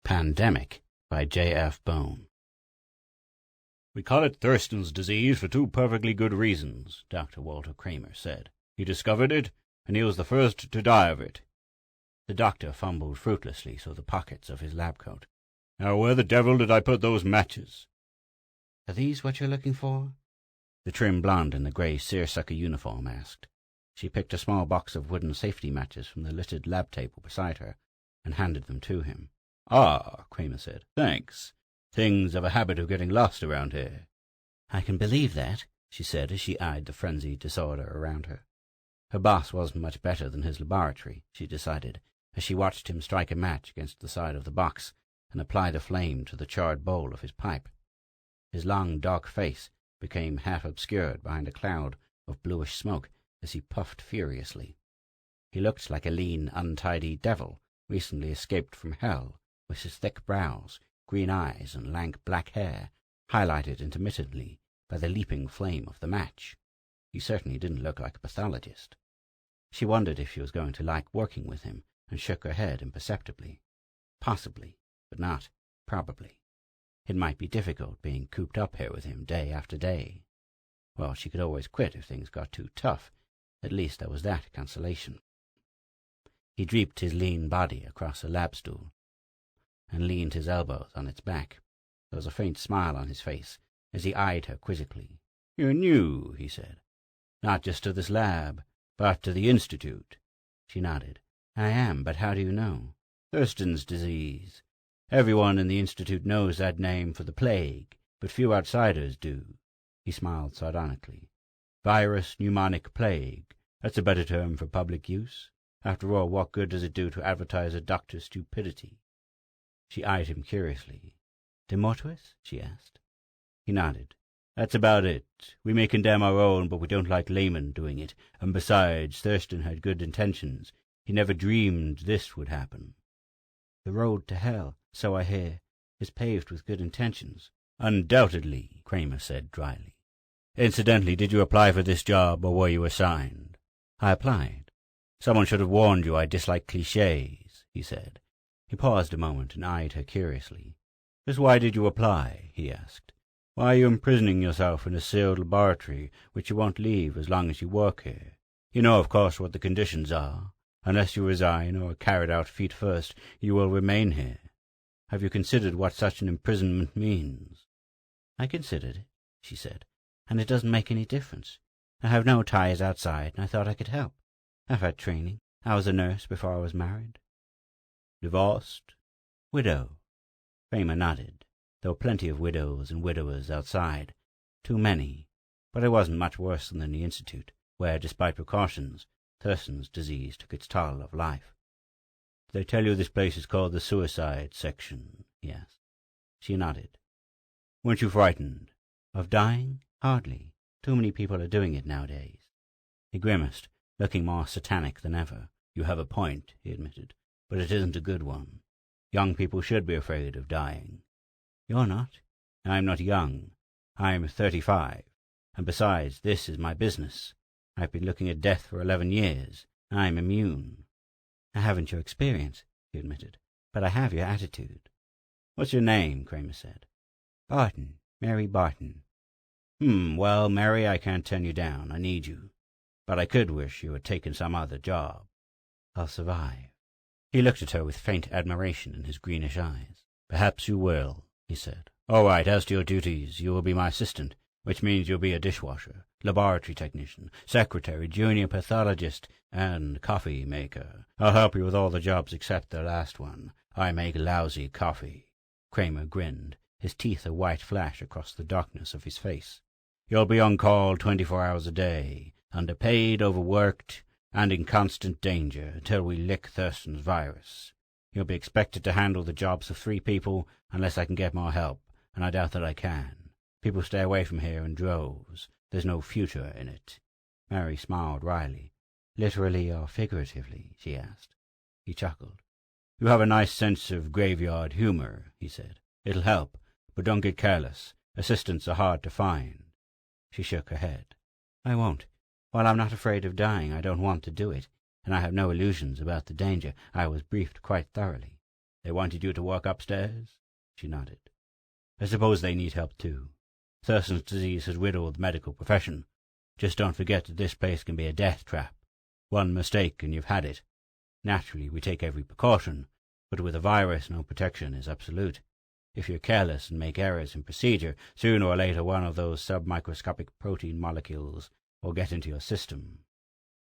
Pandemic by J.F. Bone. "We call it Thurston's disease for two perfectly good reasons," Dr. Walter Kramer said. "He discovered it, and he was the first to die of it." The doctor fumbled fruitlessly through the pockets of his lab coat. "Now where the devil did I put those matches?" "Are these what you're looking for?" the trim blonde in the grey seersucker uniform asked. She picked a small box of wooden safety matches from the littered lab table beside her and handed them to him. "Ah," Kramer said. "Thanks. Things have a habit of getting lost around here." "I can believe that," she said as she eyed the frenzied disorder around her. Her boss wasn't much better than his laboratory, she decided, as she watched him strike a match against the side of the box and apply the flame to the charred bowl of his pipe. His long, dark face became half obscured behind a cloud of bluish smoke as he puffed furiously. He looked like a lean, untidy devil recently escaped from hell, with his thick brows, green eyes, and lank black hair highlighted intermittently by the leaping flame of the match. He certainly didn't look like a pathologist. She wondered if she was going to like working with him, and shook her head imperceptibly. Possibly, but not probably. It might be difficult being cooped up here with him day after day. Well, she could always quit if things got too tough. At least there was that consolation. He drooped his lean body across a lab stool and leaned his elbows on its back. There was a faint smile on his face as he eyed her quizzically. "You're new," he said. "Not just to this lab, but to the Institute." She nodded. "I am, but how do you know?" "Thurston's disease. Everyone in the Institute knows that name for the plague, but few outsiders do." He smiled sardonically. "Virus pneumonic plague. That's a better term for public use. After all, what good does it do to advertise a doctor's stupidity?" She eyed him curiously. "De mortuis?" she asked. He nodded. "That's about it. We may condemn our own, but we don't like laymen doing it. And besides, Thurston had good intentions. He never dreamed this would happen." "The road to hell, so I hear, is paved with good intentions." "Undoubtedly," Kramer said dryly. "Incidentally, did you apply for this job, or were you assigned?" "I applied." "Someone should have warned you I dislike cliches," he said. He paused a moment and eyed her curiously. "Just why did you apply?" he asked. "Why are you imprisoning yourself in a sealed laboratory which you won't leave as long as you work here? You know, of course, what the conditions are. Unless you resign or are carried out feet first, you will remain here. Have you considered what such an imprisonment means?" "I considered it," she said, "and it doesn't make any difference. I have no ties outside, and I thought I could help. I've had training. I was a nurse before I was married." "Divorced?" "Widow." Kramer nodded. There were plenty of widows and widowers outside. Too many. But it wasn't much worse than in the Institute, where, despite precautions, Thurston's disease took its toll of life. "Did they tell you this place is called the suicide section?" he asked. She nodded. "Weren't you frightened?" "Of dying? Hardly. Too many people are doing it nowadays." He grimaced, looking more satanic than ever. "You have a point," he admitted, "but it isn't a good one. Young people should be afraid of dying." "You're not." "I'm not young. I'm 35. And besides, this is my business. I've been looking at death for 11 years. I'm immune." "I haven't your experience," he admitted, "but I have your attitude." "What's your name?" Kramer said. "Barton. Mary Barton." Well, Mary, I can't turn you down. I need you. But I could wish you had taken some other job." "I'll survive." He looked at her with faint admiration in his greenish eyes. "Perhaps you will," he said. "All right, as to your duties, you will be my assistant, which means you'll be a dishwasher, laboratory technician, secretary, junior pathologist, and coffee maker. I'll help you with all the jobs except the last one. I make lousy coffee." Kramer grinned, his teeth a white flash across the darkness of his face. "You'll be on call 24 hours a day, underpaid, overworked, and in constant danger until we lick Thurston's virus. You'll be expected to handle the jobs of 3 people unless I can get more help, and I doubt that I can. People stay away from here in droves. There's no future in it." Mary smiled wryly. "Literally or figuratively?" she asked. He chuckled. "You have a nice sense of graveyard humor," he said. "It'll help, but don't get careless. Assistants are hard to find." She shook her head. "I won't. While I'm not afraid of dying, I don't want to do it, and I have no illusions about the danger. I was briefed quite thoroughly. They wanted you to work upstairs?" She nodded. "I suppose they need help, too. Thurston's disease has riddled the medical profession. Just don't forget that this place can be a death trap. One mistake and you've had it. Naturally, we take every precaution, but with a virus, no protection is absolute. If you're careless and make errors in procedure, sooner or later one of those submicroscopic protein molecules will get into your system.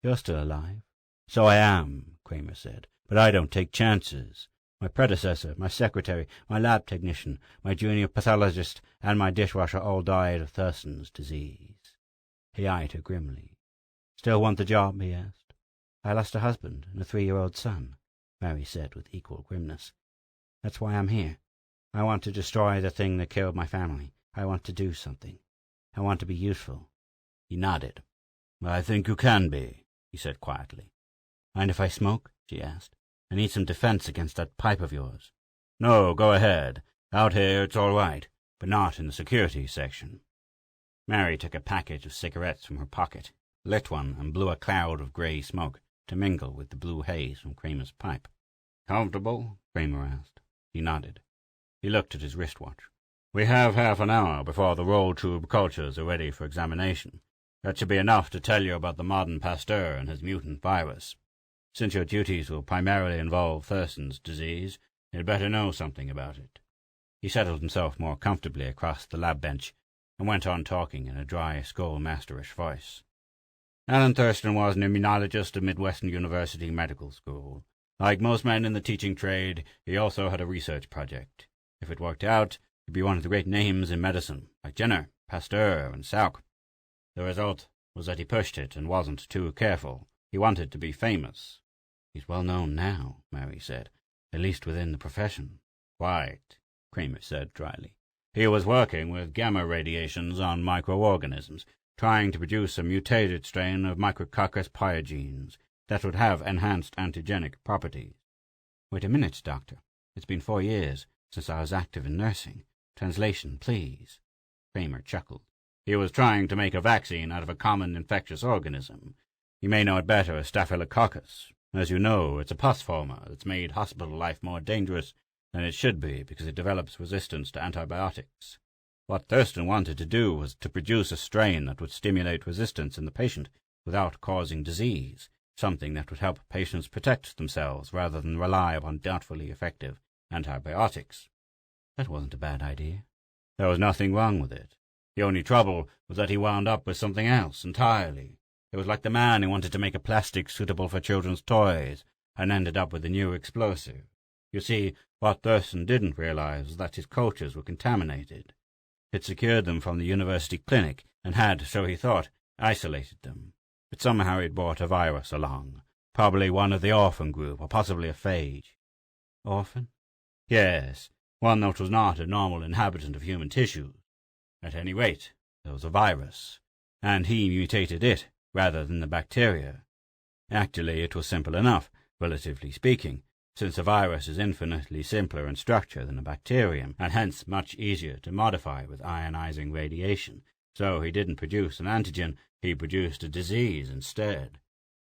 You're still alive." "So I am," Kramer said, "but I don't take chances. My predecessor, my secretary, my lab technician, my junior pathologist, and my dishwasher all died of Thurston's disease." He eyed her grimly. "Still want the job?" he asked. "I lost a husband and a 3-year-old son," Mary said with equal grimness. "That's why I'm here. I want to destroy the thing that killed my family. I want to do something. I want to be useful." He nodded. "I think you can be," he said quietly. "Mind if I smoke?" she asked. "I need some defense against that pipe of yours." "No, go ahead. Out here it's all right, but not in the security section." Mary took a package of cigarettes from her pocket, lit one, and blew a cloud of grey smoke to mingle with the blue haze from Kramer's pipe. "Comfortable?" Kramer asked. He nodded. He looked at his wristwatch. "We have half an hour before the roll tube cultures are ready for examination. That should be enough to tell you about the modern Pasteur and his mutant virus. Since your duties will primarily involve Thurston's disease, you'd better know something about it." He settled himself more comfortably across the lab bench and went on talking in a dry, schoolmasterish voice. "Alan Thurston was an immunologist at Midwestern University Medical School. Like most men in the teaching trade, he also had a research project. If it worked out, he'd be one of the great names in medicine, like Jenner, Pasteur, and Salk. The result was that he pushed it and wasn't too careful. He wanted to be famous." "He's well known now," Mary said, "at least within the profession." "Quite," Kramer said dryly. "He was working with gamma radiations on microorganisms, trying to produce a mutated strain of Micrococcus pyogenes that would have enhanced antigenic properties." "Wait a minute, Doctor. It's been 4 years since I was active in nursing. Translation, please." Kramer chuckled. "He was trying to make a vaccine out of a common infectious organism. You may know it better as Staphylococcus. As you know, it's a pus former that's made hospital life more dangerous than it should be because it develops resistance to antibiotics. What Thurston wanted to do was to produce a strain that would stimulate resistance in the patient without causing disease, something that would help patients protect themselves rather than rely upon doubtfully effective antibiotics." "That wasn't a bad idea." "There was nothing wrong with it. The only trouble was that he wound up with something else entirely. It was like the man who wanted to make a plastic suitable for children's toys and ended up with a new explosive. You see, what Thurston didn't realize was that his cultures were contaminated. He'd secured them from the university clinic and had, so he thought, isolated them. But somehow he'd brought a virus along, probably one of the orphan group, or possibly a phage." "Orphan?" "Yes, one that was not a normal inhabitant of human tissues. At any rate, there was a virus, and he mutated it rather than the bacteria. Actually, it was simple enough, relatively speaking, since a virus is infinitely simpler in structure than a bacterium, and hence much easier to modify with ionizing radiation. So he didn't produce an antigen, he produced a disease instead.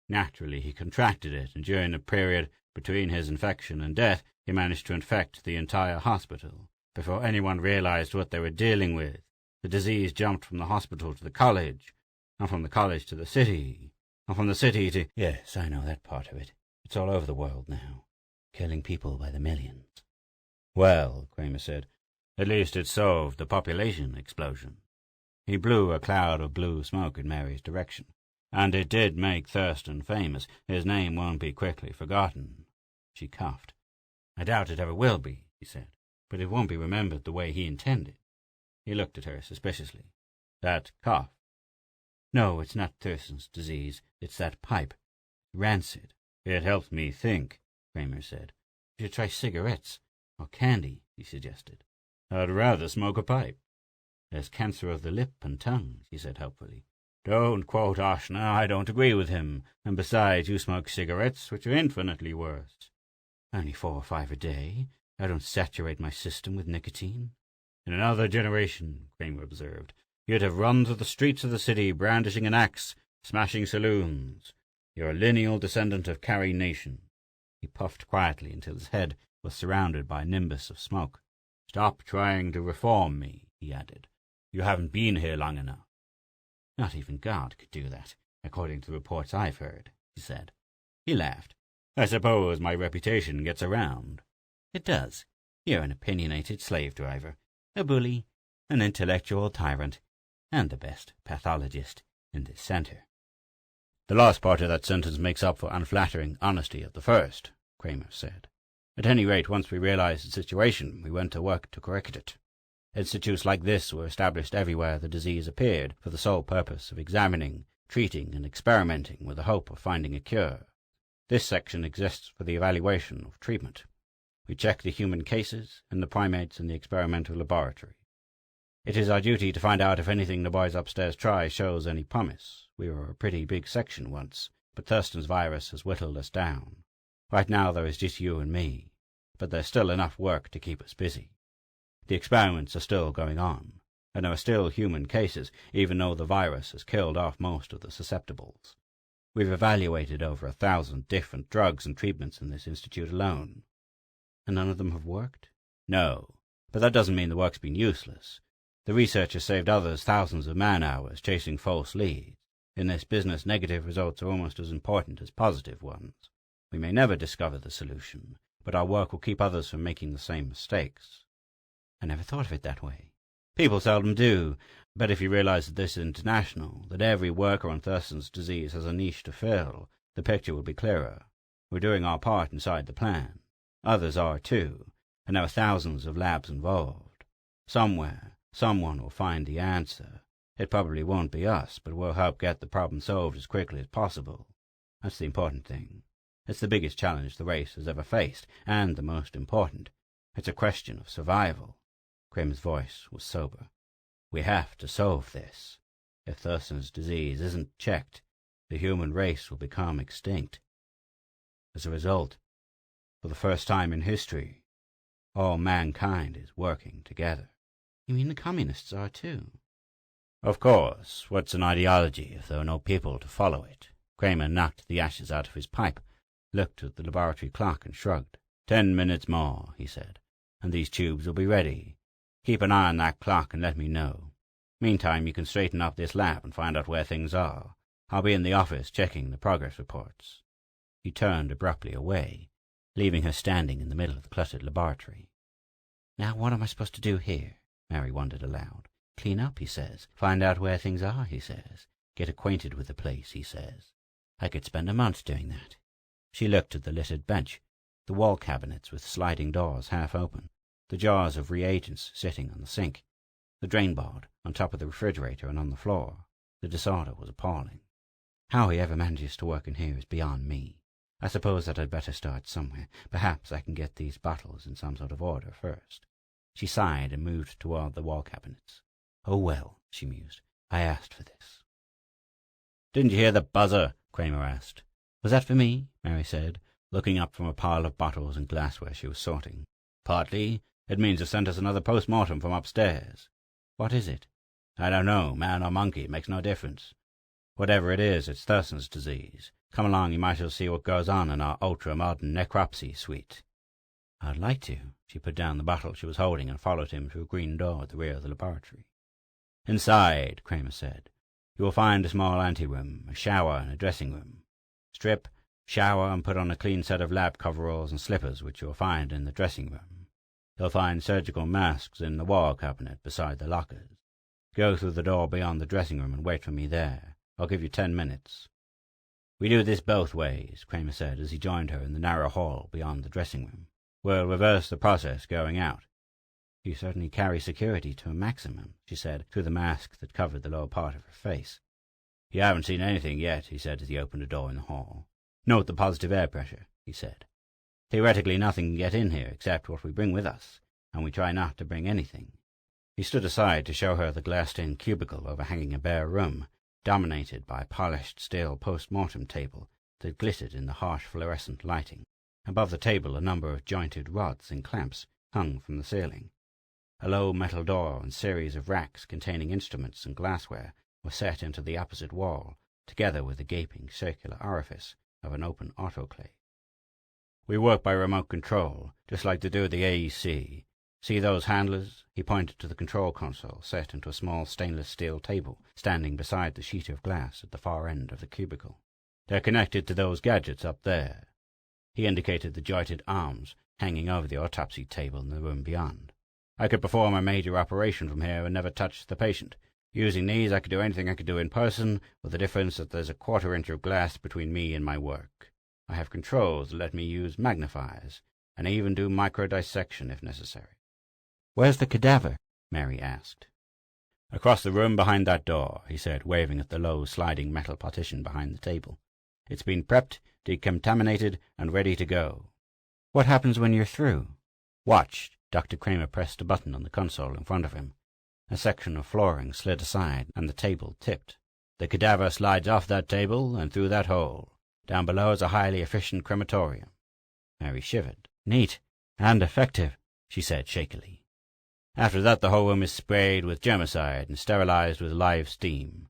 Naturally, he contracted it, and during the period between his infection and death, he managed to infect the entire hospital. Before anyone realized what they were dealing with, the disease jumped from the hospital to the college, and from the college to the city, and from the city to—" "Yes, I know that part of it. It's all over the world now, killing people by the millions." "Well," Kramer said, "at least it solved the population explosion." He blew a cloud of blue smoke in Mary's direction. "And it did make Thurston famous. His name won't be quickly forgotten." She coughed. "I doubt it ever will be," he said, "but it won't be remembered the way he intended." He looked at her suspiciously. "That cough?" "No, it's not Thurston's disease. It's that pipe. Rancid." "It helps me think," Kramer said. "You should try cigarettes. Or candy," he suggested. "I'd rather smoke a pipe." "There's cancer of the lip and tongue," she said helpfully. "Don't quote Oshner. I don't agree with him. And besides, you smoke cigarettes, which are infinitely worse." "Only 4 or 5 a day. I don't saturate my system with nicotine." "In another generation," Kramer observed, "you'd have run through the streets of the city brandishing an axe, smashing saloons. You're a lineal descendant of Carrie Nation." He puffed quietly until his head was surrounded by a nimbus of smoke. "Stop trying to reform me," he added. "You haven't been here long enough." "Not even God could do that, according to the reports I've heard," he said. He laughed. "I suppose my reputation gets around." "It does. You're an opinionated slave driver, a bully, an intellectual tyrant, and the best pathologist in this center." "The last part of that sentence makes up for unflattering honesty of the first," Kramer said. "At any rate, once we realized the situation, we went to work to correct it. Institutes like this were established everywhere the disease appeared, for the sole purpose of examining, treating, and experimenting with the hope of finding a cure. This section exists for the evaluation of treatment. We check the human cases and the primates in the experimental laboratory. It is our duty to find out if anything the boys upstairs try shows any promise. We were a pretty big section once, but Thurston's virus has whittled us down. Right now there is just you and me, but there's still enough work to keep us busy. The experiments are still going on, and there are still human cases, even though the virus has killed off most of the susceptibles. We've evaluated over 1,000 different drugs and treatments in this institute alone." "And none of them have worked?" "No, but that doesn't mean the work's been useless. The research has saved others thousands of man-hours chasing false leads. In this business, negative results are almost as important as positive ones. We may never discover the solution, but our work will keep others from making the same mistakes." "I never thought of it that way." "People seldom do, but if you realize that this is international, that every worker on Thurston's disease has a niche to fill, the picture will be clearer. We're doing our part inside the plan. Others are too, and there are thousands of labs involved. Somewhere, someone will find the answer. It probably won't be us, but we'll help get the problem solved as quickly as possible. That's the important thing. It's the biggest challenge the race has ever faced, and the most important. It's a question of survival." Kramer's voice was sober. "We have to solve this. If Thurston's disease isn't checked, the human race will become extinct. As a result, for the first time in history, all mankind is working together." "You mean the communists are too?" "Of course. What's an ideology if there are no people to follow it?" Kramer knocked the ashes out of his pipe, looked at the laboratory clock and shrugged. 10 minutes more," he said, "and these tubes will be ready. Keep an eye on that clock and let me know. Meantime, you can straighten up this lab and find out where things are. I'll be in the office checking the progress reports." He turned abruptly away, leaving her standing in the middle of the cluttered laboratory. "Now what am I supposed to do here?" Mary wondered aloud. "Clean up, he says. Find out where things are, he says. Get acquainted with the place, he says. I could spend a month doing that." She looked at the littered bench, the wall cabinets with sliding doors half open, the jars of reagents sitting on the sink, the drain board on top of the refrigerator and on the floor. The disorder was appalling. "How he ever manages to work in here is beyond me. I suppose that I'd better start somewhere. Perhaps I can get these bottles in some sort of order first." She sighed and moved toward the wall cabinets. "Oh well," she mused, "I asked for this." "Didn't you hear the buzzer?" Kramer asked. "Was that for me?" Mary said, looking up from a pile of bottles and glassware she was sorting. "Partly. It means they've sent us another post-mortem from upstairs." "What is it?" "I don't know. Man or monkey, it makes no difference. Whatever it is, it's Thurston's disease. Come along, you might as well see what goes on in our ultra-modern necropsy suite." "I'd like to." She put down the bottle she was holding and followed him through a green door at the rear of the laboratory. "Inside," Kramer said, "you will find a small anteroom, a shower, and a dressing room. Strip, shower, and put on a clean set of lab coveralls and slippers, which you'll find in the dressing room. You'll find surgical masks in the wall cabinet beside the lockers. Go through the door beyond the dressing room and wait for me there. I'll give you 10 minutes. "We do this both ways," Kramer said as he joined her in the narrow hall beyond the dressing room. "We'll reverse the process going out." "You certainly carry security to a maximum," she said, through the mask that covered the lower part of her face. "You haven't seen anything yet," he said as he opened a door in the hall. "Note the positive air pressure," he said. "Theoretically, nothing can get in here except what we bring with us, and we try not to bring anything." He stood aside to show her the glassed-in cubicle overhanging a bare room, dominated by a polished steel post-mortem table that glittered in the harsh fluorescent lighting. Above the table a number of jointed rods and clamps hung from the ceiling. A low metal door and series of racks containing instruments and glassware were set into the opposite wall, together with the gaping circular orifice of an open autoclave. We work by remote control, just like they do at the AEC. See those handlers?" He pointed to the control console set into a small stainless steel table standing beside the sheet of glass at the far end of the cubicle. "They're connected to those gadgets up there." He indicated the jointed arms hanging over the autopsy table in the room beyond. "I could perform a major operation from here and never touch the patient. Using these, I could do anything I could do in person, with the difference that there's a quarter-inch of glass between me and my work. I have controls that let me use magnifiers, and even do microdissection if necessary." "Where's the cadaver?" Mary asked. "Across the room behind that door," he said, waving at the low, sliding metal partition behind the table. "It's been prepped, decontaminated, and ready to go." "What happens when you're through?" "Watch." Dr. Kramer pressed a button on the console in front of him. A section of flooring slid aside, and the table tipped. "The cadaver slides off that table and through that hole. Down below is a highly efficient crematorium." Mary shivered. "Neat. And effective," she said shakily. "After that, the whole room is sprayed with germicide and sterilized with live steam.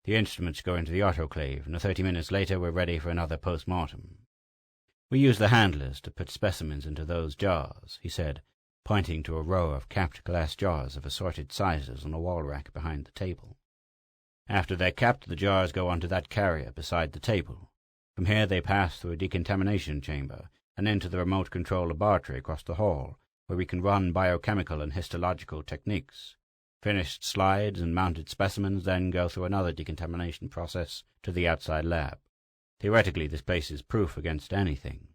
The instruments go into the autoclave, and 30 minutes later we're ready for another post-mortem. We use the handlers to put specimens into those jars," he said, pointing to a row of capped glass jars of assorted sizes on a wall rack behind the table. "After they're capped, the jars go onto that carrier beside the table. From here they pass through a decontamination chamber and into the remote control laboratory across the hall, where we can run biochemical and histological techniques. Finished slides and mounted specimens then go through another decontamination process to the outside lab. Theoretically, this place is proof against anything."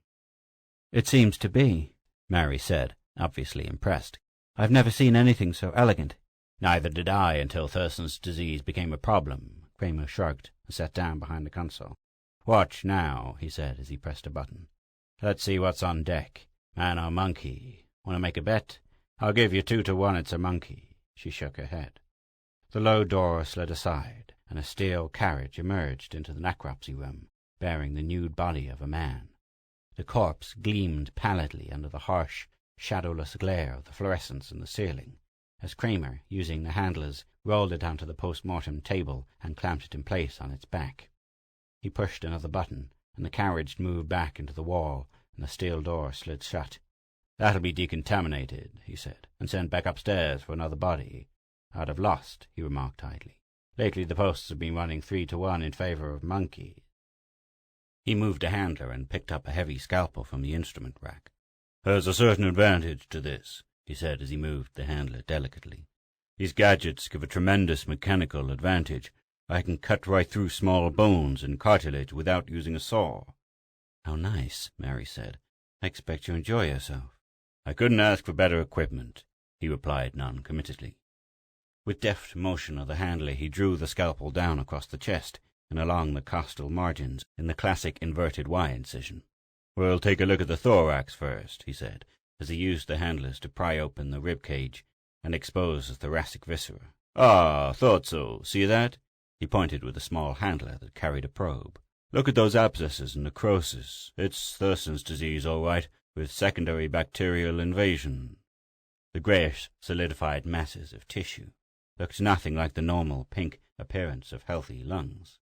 "It seems to be," Mary said, obviously impressed. "I've never seen anything so elegant." "Neither did I until Thurston's disease became a problem." Kramer shrugged and sat down behind the console. "Watch now," he said as he pressed a button. "Let's see what's on deck. Man or monkey? Want to make a bet? I'll give you 2-to-1 it's a monkey." She shook her head. The low door slid aside, and a steel carriage emerged into the necropsy room, bearing the nude body of a man. The corpse gleamed pallidly under the harsh, shadowless glare of the fluorescence in the ceiling, as Kramer, using the handlers, rolled it onto the post-mortem table and clamped it in place on its back. He pushed another button, and the carriage moved back into the wall, and the steel door slid shut. "That'll be decontaminated," he said, "and sent back upstairs for another body. I'd have lost," he remarked idly. "Lately the posts have been running 3-to-1 in favor of monkey." He moved a handler and picked up a heavy scalpel from the instrument rack. "There's a certain advantage to this," he said as he moved the handler delicately. "These gadgets give a tremendous mechanical advantage. I can cut right through small bones and cartilage without using a saw." "How nice," Mary said. "I expect you enjoy yourself." "I couldn't ask for better equipment," he replied non-committedly. With deft motion of the handler he drew the scalpel down across the chest and along the costal margins in the classic inverted Y incision. "We'll take a look at the thorax first," he said, as he used the handlers to pry open the rib cage and expose the thoracic viscera. "Ah, thought so. See that?" He pointed with a small handler that carried a probe. "Look at those abscesses and necrosis. It's Thurston's disease, all right, with secondary bacterial invasion." The grayish, solidified masses of tissue looked nothing like the normal pink appearance of healthy lungs.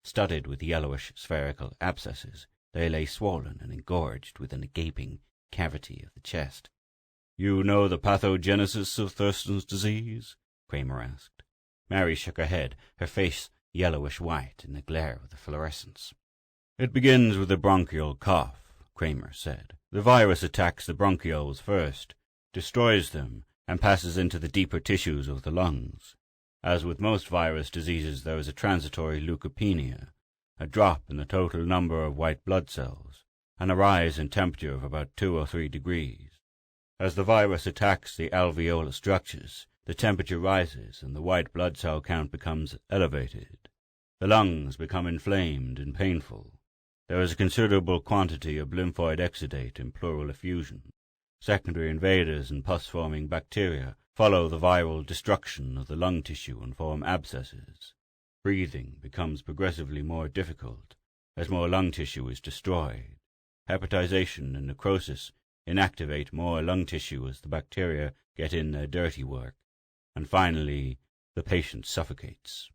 Studded with yellowish spherical abscesses, they lay swollen and engorged within a gaping cavity of the chest. "You know the pathogenesis of Thurston's disease?" Kramer asked. Mary shook her head, her face yellowish white in the glare of the fluorescence. "It begins with a bronchial cough," Kramer said. "The virus attacks the bronchioles first, destroys them, and passes into the deeper tissues of the lungs. As with most virus diseases, there is a transitory leukopenia, a drop in the total number of white blood cells, and a rise in temperature of about 2 or 3 degrees. As the virus attacks the alveolar structures, the temperature rises and the white blood cell count becomes elevated. The lungs become inflamed and painful. There is a considerable quantity of lymphoid exudate and pleural effusion. Secondary invaders and pus-forming bacteria follow the viral destruction of the lung tissue and form abscesses. Breathing becomes progressively more difficult as more lung tissue is destroyed. Hepatization and necrosis inactivate more lung tissue as the bacteria get in their dirty work. And finally, the patient suffocates."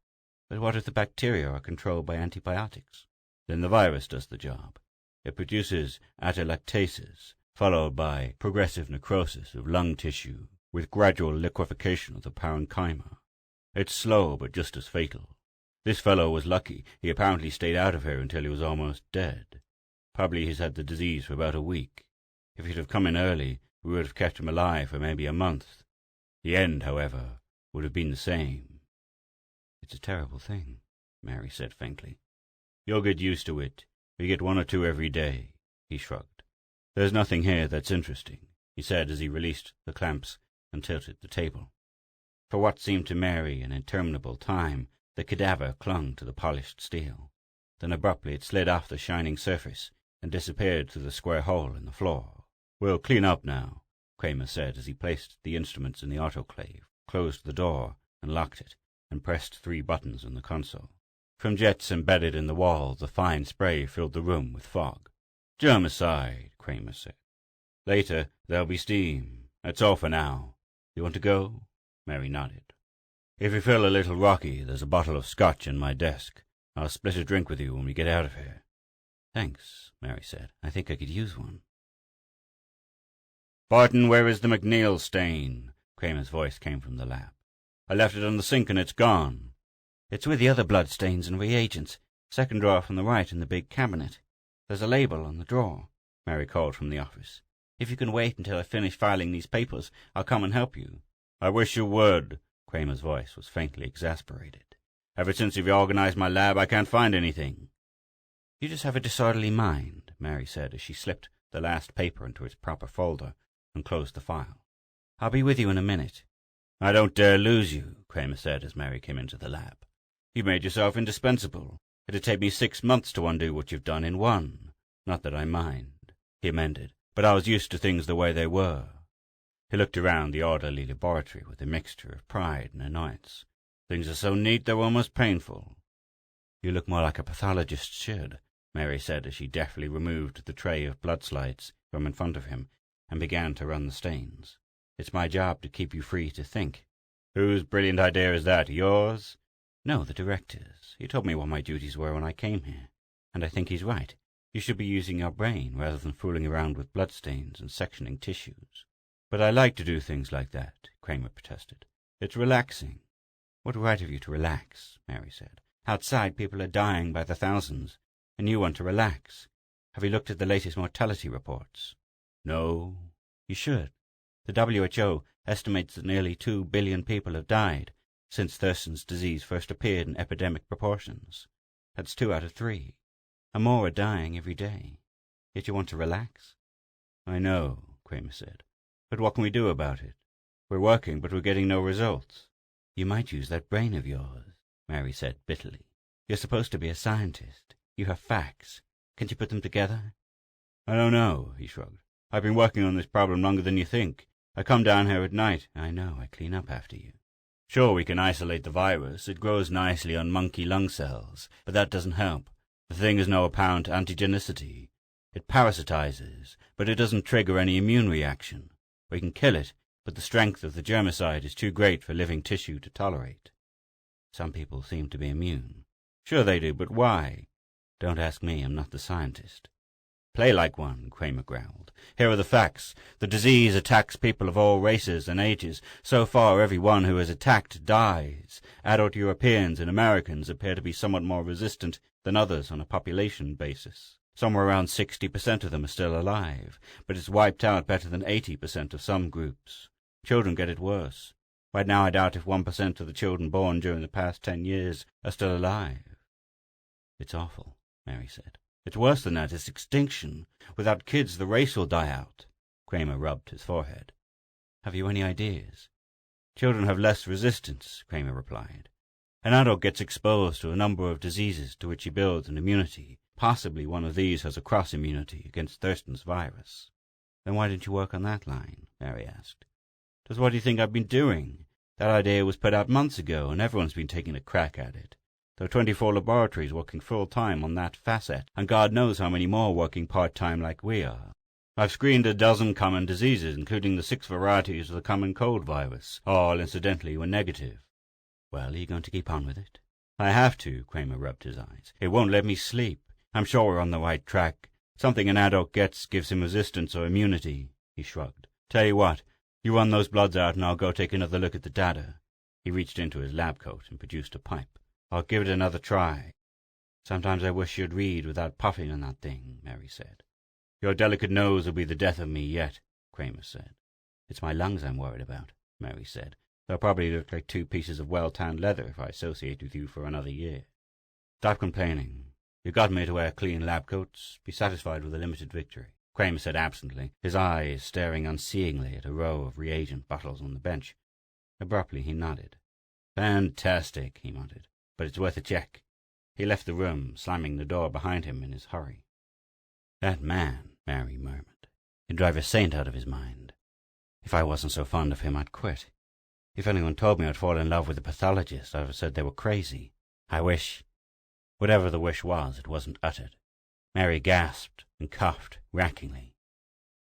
"But what if the bacteria are controlled by antibiotics?" "Then the virus does the job. It produces atelectasis, followed by progressive necrosis of lung tissue, with gradual liquefaction of the parenchyma. It's slow, but just as fatal. This fellow was lucky. He apparently stayed out of here until he was almost dead. Probably he's had the disease for about a week. If he'd have come in early, we would have kept him alive for maybe a month. The end, however, would have been the same. It's a terrible thing, Mary said faintly. You'll get used to it. We get 1 or 2 every day. He shrugged. There's nothing here that's interesting, he said as he released the clamps and tilted the table. For what seemed to Mary an interminable time, the cadaver clung to the polished steel. Then abruptly it slid off the shining surface and disappeared through the square hole in the floor. We'll clean up now, Kramer said as he placed the instruments in the autoclave, closed the door and locked it, and pressed 3 buttons on the console. From jets embedded in the wall, the fine spray filled the room with fog. Germicide, Kramer said. Later, there'll be steam. That's all for now. You want to go? Mary nodded. If you feel a little rocky, there's a bottle of scotch in my desk. I'll split a drink with you when we get out of here. Thanks, Mary said. I think I could use one. Barton, where is the McNeil stain? Kramer's voice came from the lab. I left it on the sink and it's gone. It's with the other blood stains and reagents. Second drawer from the right in the big cabinet. There's a label on the drawer, Mary called from the office. If you can wait until I finish filing these papers, I'll come and help you. I wish you would. Kramer's voice was faintly exasperated. Ever since you've organized my lab, I can't find anything. You just have a disorderly mind, Mary said as she slipped the last paper into its proper folder and closed the file. I'll be with you in a minute. I don't dare lose you, Kramer said as Mary came into the lab. You've made yourself indispensable. It'd take me 6 months to undo what you've done in 1. Not that I mind, he amended, but I was used to things the way they were. He looked around the orderly laboratory with a mixture of pride and annoyance. Things are so neat they're almost painful. You look more like a pathologist should, Mary said as she deftly removed the tray of blood slides from in front of him and began to run the stains. It's my job to keep you free to think. Whose brilliant idea is that? Yours? No, the director's. He told me what my duties were when I came here, and I think he's right. You should be using your brain rather than fooling around with bloodstains and sectioning tissues. But I like to do things like that, Kramer protested. It's relaxing. What right have you to relax? Mary said. Outside people are dying by the thousands, and you want to relax. Have you looked at the latest mortality reports? No. You should. The WHO estimates that nearly 2 billion people have died since Thurston's disease first appeared in epidemic proportions. That's 2 out of 3. And more are dying every day. Yet you want to relax? I know, Kramer said. But what can we do about it? We're working, but we're getting no results. You might use that brain of yours, Mary said bitterly. You're supposed to be a scientist. You have facts. Can't you put them together? I don't know, he shrugged. I've been working on this problem longer than you think. I come down here at night. I know, I clean up after you. Sure, we can isolate the virus. It grows nicely on monkey lung cells, but that doesn't help. The thing has no apparent antigenicity. It parasitizes, but it doesn't trigger any immune reaction. We can kill it, but the strength of the germicide is too great for living tissue to tolerate. Some people seem to be immune. Sure they do, but why? Don't ask me, I'm not the scientist. Play like one, Kramer growled. Here are the facts. The disease attacks people of all races and ages. So far, every one who is attacked dies. Adult Europeans and Americans appear to be somewhat more resistant than others on a population basis. Somewhere around 60% of them are still alive, but it's wiped out better than 80% of some groups. Children get it worse. Right now I doubt if 1% of the children born during the past 10 years are still alive. It's awful, Mary said. It's worse than that. It's extinction. Without kids, the race will die out. Kramer rubbed his forehead. Have you any ideas? Children have less resistance, Kramer replied. An adult gets exposed to a number of diseases to which he builds an immunity. Possibly one of these has a cross-immunity against Thurston's virus. Then why didn't you work on that line? Mary asked. Just what do you think I've been doing? That idea was put out months ago, and everyone's been taking a crack at it. There are 24 laboratories working full-time on that facet, and God knows how many more working part-time like we are. I've screened a dozen common diseases, including the 6 varieties of the common cold virus. All, incidentally, were negative. Well, are you going to keep on with it? I have to, Kramer rubbed his eyes. It won't let me sleep. I'm sure we're on the right track. Something an adult gets gives him resistance or immunity. He shrugged. Tell you what, you run those bloods out and I'll go take another look at the data. He reached into his lab coat and produced a pipe. I'll give it another try. Sometimes I wish you'd read without puffing on that thing, Mary said. Your delicate nose will be the death of me yet, Kramer said. It's my lungs I'm worried about, Mary said. They'll probably look like 2 pieces of well-tanned leather if I associate with you for another year. Stop complaining. You got me to wear clean lab coats. Be satisfied with a limited victory, Kramer said absently, his eyes staring unseeingly at a row of reagent bottles on the bench. Abruptly he nodded. Fantastic, he muttered, but it's worth a check. He left the room, slamming the door behind him in his hurry. That man, Mary murmured. He'd drive a saint out of his mind. If I wasn't so fond of him, I'd quit. If anyone told me I'd fall in love with a pathologist, I'd have said they were crazy. I wish... Whatever the wish was, it wasn't uttered. Mary gasped and coughed rackingly.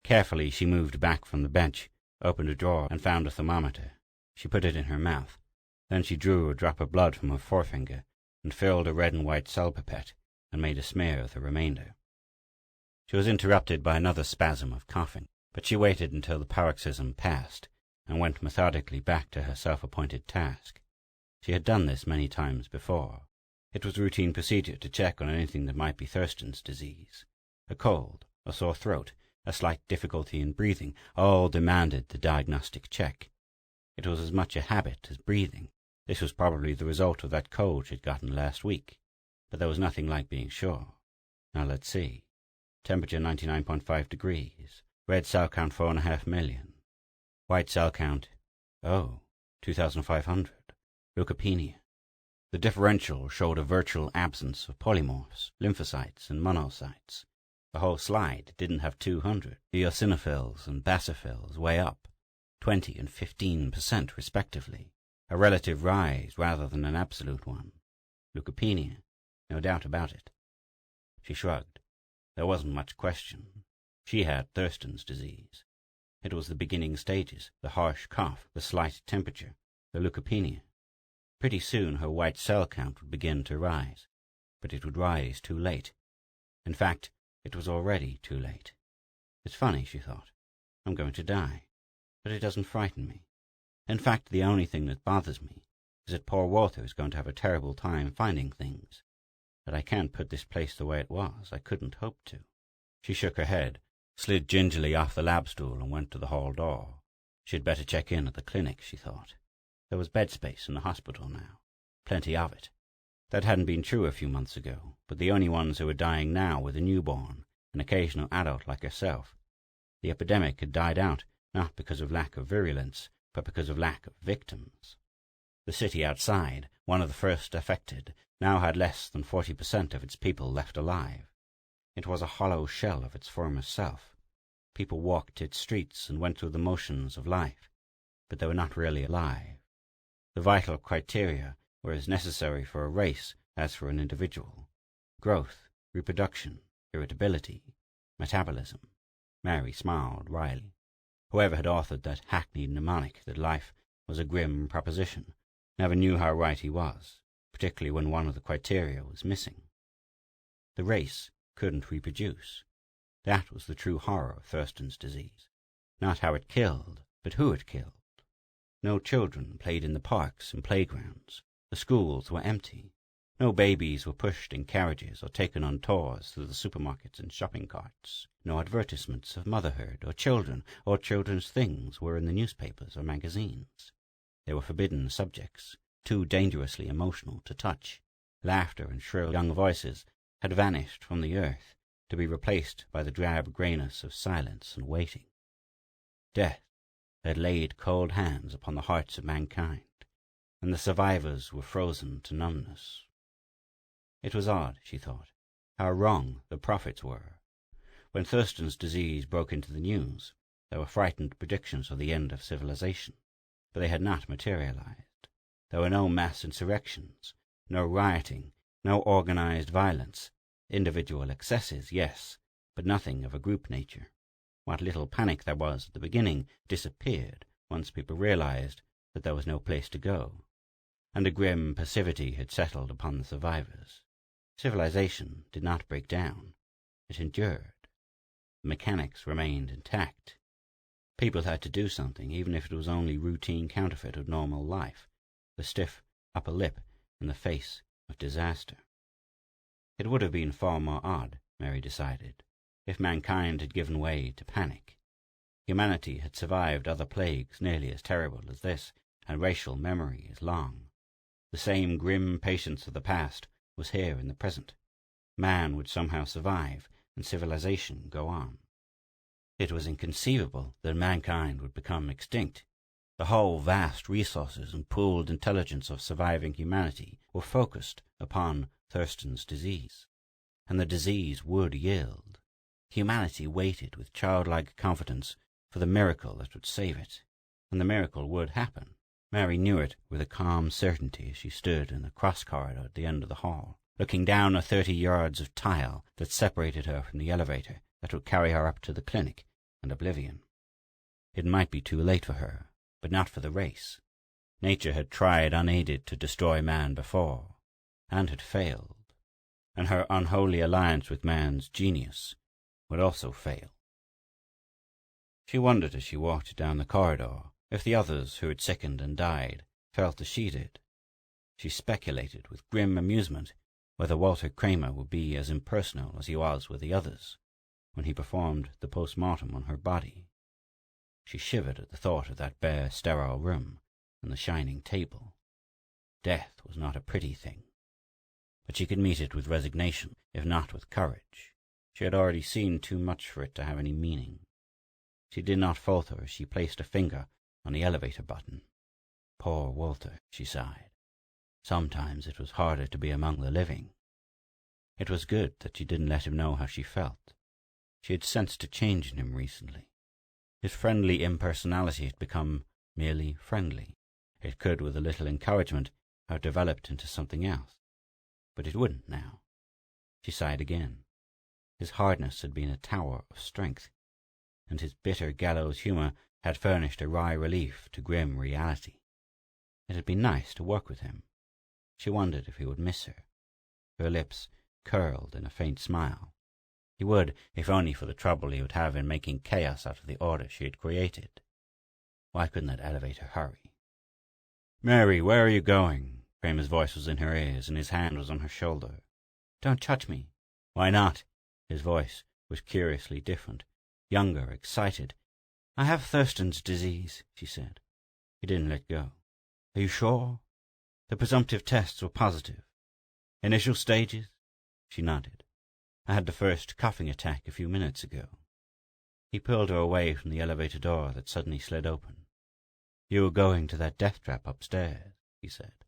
Carefully she moved back from the bench, opened a drawer, and found a thermometer. She put it in her mouth. Then she drew a drop of blood from her forefinger and filled a red and white cell pipette and made a smear of the remainder. She was interrupted by another spasm of coughing, but she waited until the paroxysm passed and went methodically back to her self-appointed task. She had done this many times before. It was routine procedure to check on anything that might be Thurston's disease. A cold, a sore throat, a slight difficulty in breathing, all demanded the diagnostic check. It was as much a habit as breathing. This was probably the result of that cold she'd gotten last week, but there was nothing like being sure. Now let's see. Temperature 99.5 degrees. Red cell count 4.5 million. White cell count, 2,500. Leukopenia. The differential showed a virtual absence of polymorphs, lymphocytes, and monocytes. The whole slide didn't have 200. Eosinophils and basophils way up, 20 and 15% respectively, a relative rise rather than an absolute one. Leukopenia, no doubt about it. She shrugged. There wasn't much question. She had Thurston's disease. It was the beginning stages, the harsh cough, the slight temperature, the leukopenia. Pretty soon her white cell count would begin to rise, but it would rise too late. In fact, it was already too late. It's funny, she thought. I'm going to die, but it doesn't frighten me. In fact, the only thing that bothers me is that poor Walter is going to have a terrible time finding things. That I can't put this place the way it was. I couldn't hope to. She shook her head, slid gingerly off the lab stool and went to the hall door. She'd better check in at the clinic, she thought. There was bed space in the hospital now. Plenty of it. That hadn't been true a few months ago, but the only ones who were dying now were the newborn, an occasional adult like herself. The epidemic had died out, not because of lack of virulence, but because of lack of victims. The city outside, one of the first affected, now had less than 40% of its people left alive. It was a hollow shell of its former self. People walked its streets and went through the motions of life, but they were not really alive. The vital criteria were as necessary for a race as for an individual. Growth, reproduction, irritability, metabolism. Mary smiled wryly. Whoever had authored that hackneyed mnemonic that life was a grim proposition never knew how right he was, particularly when one of the criteria was missing. The race couldn't reproduce. That was the true horror of Thurston's disease. Not how it killed, but who it killed. No children played in the parks and playgrounds. The schools were empty. No babies were pushed in carriages or taken on tours through the supermarkets and shopping carts. No advertisements of motherhood or children's things were in the newspapers or magazines. They were forbidden subjects, too dangerously emotional to touch. Laughter and shrill young voices had vanished from the earth to be replaced by the drab grayness of silence and waiting. Death had laid cold hands upon the hearts of mankind, and the survivors were frozen to numbness. It was odd, she thought, how wrong the prophets were. When Thurston's disease broke into the news, there were frightened predictions of the end of civilization, but they had not materialized. There were no mass insurrections, no rioting, no organized violence. Individual excesses, yes, but nothing of a group nature. What little panic there was at the beginning disappeared once people realized that there was no place to go, and a grim passivity had settled upon the survivors. Civilization did not break down. It endured. The mechanics remained intact. People had to do something, even if it was only routine counterfeit of normal life, the stiff upper lip in the face of disaster. It would have been far more odd, Mary decided, if mankind had given way to panic. Humanity had survived other plagues nearly as terrible as this, and racial memory is long. The same grim patience of the past was here in the present. Man would somehow survive, and civilization go on. It was inconceivable that mankind would become extinct. The whole vast resources and pooled intelligence of surviving humanity were focused upon Thurston's disease, and the disease would yield. Humanity waited with childlike confidence for the miracle that would save it, and the miracle would happen. Mary knew it with a calm certainty as she stood in the cross corridor at the end of the hall, looking down the 30 yards of tile that separated her from the elevator that would carry her up to the clinic and oblivion. It might be too late for her, but not for the race. Nature had tried unaided to destroy man before, and had failed, and her unholy alliance with man's genius would also fail. She wondered as she walked down the corridor if the others who had sickened and died felt as she did. She speculated with grim amusement whether Walter Kramer would be as impersonal as he was with the others when he performed the post-mortem on her body. She shivered at the thought of that bare, sterile room and the shining table. Death was not a pretty thing, but she could meet it with resignation, if not with courage. She had already seen too much for it to have any meaning. She did not falter as she placed a finger on the elevator button. Poor Walter, she sighed. Sometimes it was harder to be among the living. It was good that she didn't let him know how she felt. She had sensed a change in him recently. His friendly impersonality had become merely friendly. It could, with a little encouragement, have developed into something else. But it wouldn't now. She sighed again. His hardness had been a tower of strength, and his bitter gallows humor had furnished a wry relief to grim reality. It had been nice to work with him. She wondered if he would miss her. Her lips curled in a faint smile. He would, if only for the trouble he would have in making chaos out of the order she had created. Why couldn't that elevator hurry? "Mary, where are you going?" Kramer's voice was in her ears, and his hand was on her shoulder. "Don't touch me." "Why not?" His voice was curiously different, younger, excited. "I have Thurston's disease," she said. He didn't let go. "Are you sure?" "The presumptive tests were positive." "Initial stages?" She nodded. "I had the first coughing attack a few minutes ago." He pulled her away from the elevator door that suddenly slid open. "You were going to that death trap upstairs," he said.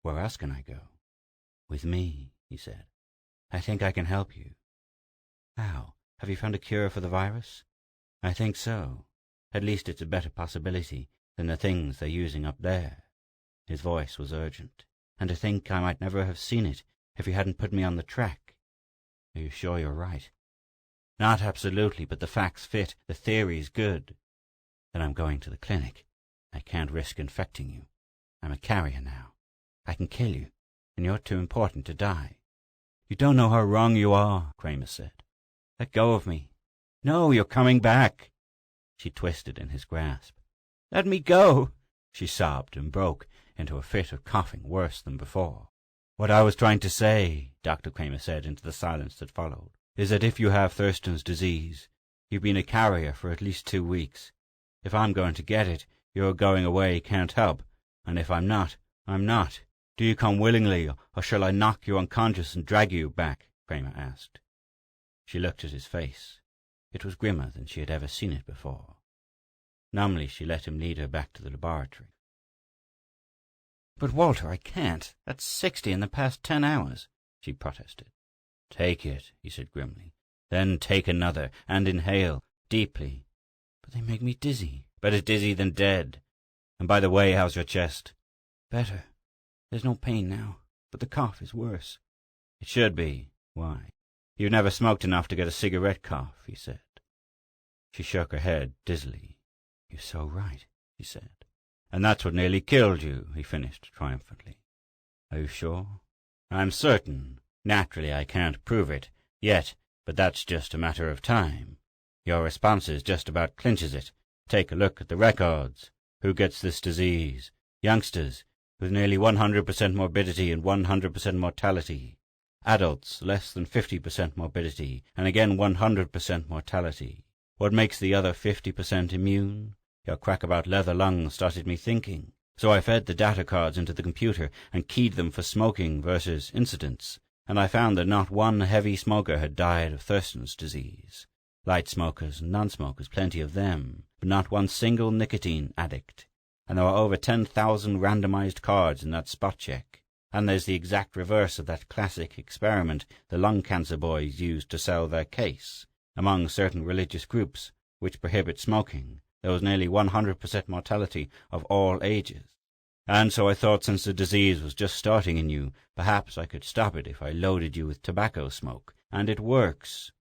"Where else can I go?" "With me," he said. "I think I can help you." "How? Have you found a cure for the virus?" "I think so. At least it's a better possibility than the things they're using up there." His voice was urgent. "And to think I might never have seen it if you hadn't put me on the track." "Are you sure you're right?" "Not absolutely, but the facts fit. The theory's good." "Then I'm going to the clinic. I can't risk infecting you. I'm a carrier now. I can kill you, and you're too important to die." "You don't know how wrong you are," Kramer said. "Let go of me." "No, you're coming back." She twisted in his grasp. "Let me go," she sobbed, and broke into a fit of coughing worse than before. "What I was trying to say," Dr. Kramer said into the silence that followed, "is that if you have Thurston's disease, you've been a carrier for at least 2 weeks. If I'm going to get it, your going away can't help, and if I'm not, I'm not. Do you come willingly, or shall I knock you unconscious and drag you back?" Kramer asked. She looked at his face. It was grimmer than she had ever seen it before. Numbly she let him lead her back to the laboratory. "But Walter, I can't. That's 60 in the past 10 hours, she protested. "Take it," he said grimly. "Then take another, and inhale, deeply." "But they make me dizzy." "Better dizzy than dead. And by the way, how's your chest?" "Better. There's no pain now, but the cough is worse." "It should be. Why? You've never smoked enough to get a cigarette cough," he said. She shook her head dizzily. "You're so right," she said. "And that's what nearly killed you," he finished triumphantly. "Are you sure?" "I'm certain. Naturally, I can't prove it yet, but that's just a matter of time. Your responses just about clinches it. Take a look at the records. Who gets this disease? Youngsters, with nearly 100% morbidity and 100% mortality. Adults, less than 50% morbidity, and again 100% mortality. What makes the other 50% immune? Your crack about leather lungs started me thinking. So I fed the data cards into the computer and keyed them for smoking versus incidence, and I found that not one heavy smoker had died of Thurston's disease. Light smokers and non-smokers, plenty of them, but not one single nicotine addict. And there were over 10,000 randomized cards in that spot check. And there's the exact reverse of that classic experiment the lung cancer boys used to sell their case. Among certain religious groups which prohibit smoking, there was nearly 100% mortality of all ages. And so I thought, since the disease was just starting in you, perhaps I could stop it if I loaded you with tobacco smoke. And it works.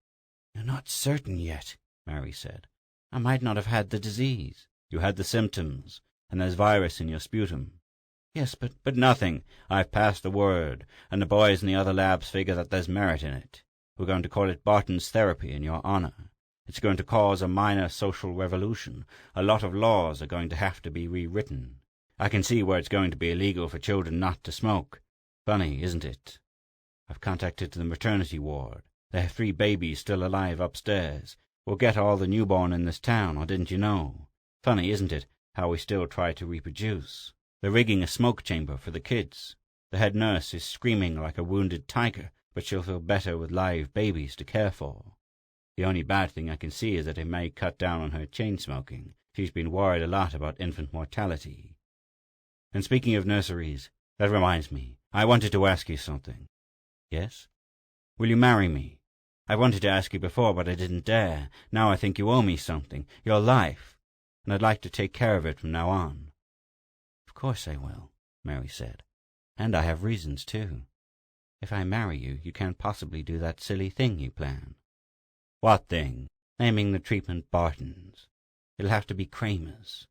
You're not certain yet, Mary said. I might not have had the disease. You had the symptoms, and there's virus in your sputum. Yes, but nothing. I've passed the word, and the boys in the other labs figure that there's merit in it. We're going to call it Barton's therapy in your honor. It's going to cause a minor social revolution. A lot of laws are going to have to be rewritten. I can see where it's going to be illegal for children not to smoke. Funny, isn't it? I've contacted the maternity ward. They have 3 babies still alive upstairs. We'll get all the newborn in this town, or didn't you know? Funny, isn't it, how we still try to reproduce? They're rigging a smoke chamber for the kids. The head nurse is screaming like a wounded tiger, but she'll feel better with live babies to care for. The only bad thing I can see is that it may cut down on her chain smoking. She's been worried a lot about infant mortality. And speaking of nurseries, that reminds me, I wanted to ask you something. Yes? Will you marry me? I wanted to ask you before, but I didn't dare. Now I think you owe me something, your life, and I'd like to take care of it from now on. Of course I will, Mary said. And I have reasons, too. If I marry you, you can't possibly do that silly thing you plan. What thing? Naming the treatment Barton's. It'll have to be Kramer's.